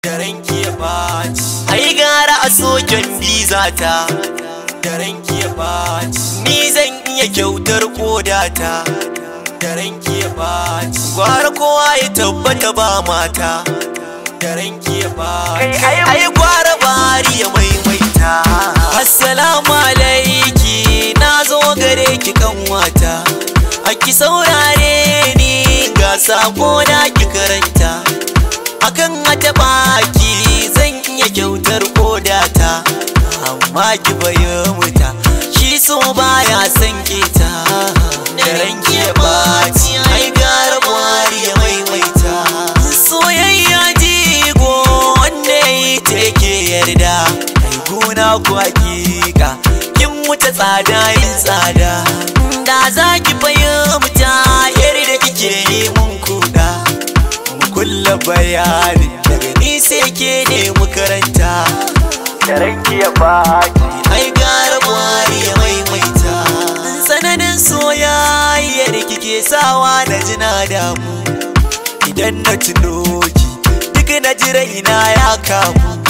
da ranki ya ɓaci. Ai gara a sojan biza ta, da ranki ya ɓaci. Ni zan iya kyautar kodata, da ranki ya ɓaci. Gwara kowa ya tabbata ba mata, da ranki ya ɓaci. Ai gwara bari ya maimaita. Assalamu alaiki, na zo gare ki kanwata, aki saurare ni ga sako na ki karanta. Akan hata baki zan iya kyautar kodata, amma ki bayyana shi so baya san keta, da ranki ya ɓaci. Ai gara bari ya maimaita. Soyayya jigo wanda yi take yarda, ai guna ku hakika kin wuce tsada yin tsada. Da za ki fahimta yadda kike yi mun kuɗa, mu kulla bayani daga ni sai ke ne makaranta, da ranki ya ɓaci. Ai gara bari ya maimaita. Sananin soyayyar kike sawa na ji na damu, idan na tuno ki duk na ji raina ya kamu.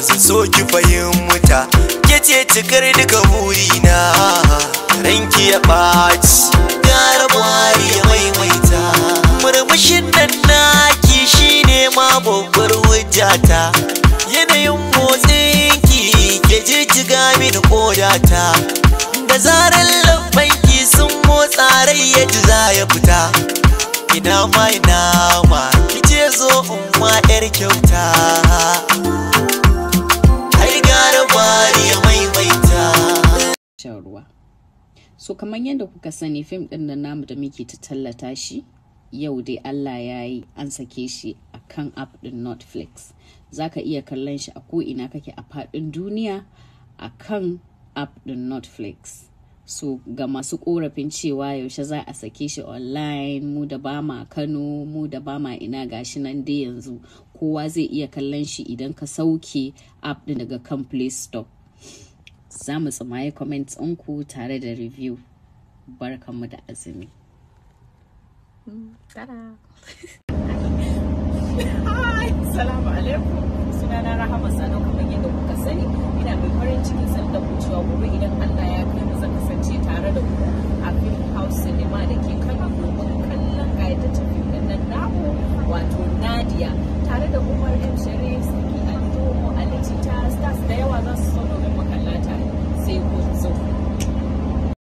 Zan so ki fahimta ke ce cikar duka burina, ranki ya ɓaci. Gara bari ya maimaita. Murmushin nan naki shine ma babbar hujjata, yanayin motsinki ke jijjiga mini kodata. Da zarar labbanki sun motsa rai ya ji za ya fita. Ina ma kice zo in ma yar kyauta. Ai gara bari ya maimaita. Shan ruwa. So kamar yadda kuka sani fim ɗin nan namu da muke ta tallata shi yau dai Allah ya yi an sake shi a kan app ɗin Netflix. Za ka iya kallon shi a ko'ina kake a faɗin duniya a kan app ɗin Netflix. So ga masu korafin cewa yaushe za a sake shi online, mu da ba ma Kano, mu da ba ma ina, gashi nan dai yanzu kowa zai iya kallon shi idan ka sauke app ɗin daga kan Play Store. Za mu tsamaye comments ɗinku tare da review. Barkanmu da azumi. Hi, salamu alaikum. Sunana Rahama Sani, kuma yadda kuka sani ina mai farin cikin sanar da ku cewa gobe idan Allah ya kai mu zan kasance tare da ku a Hausa.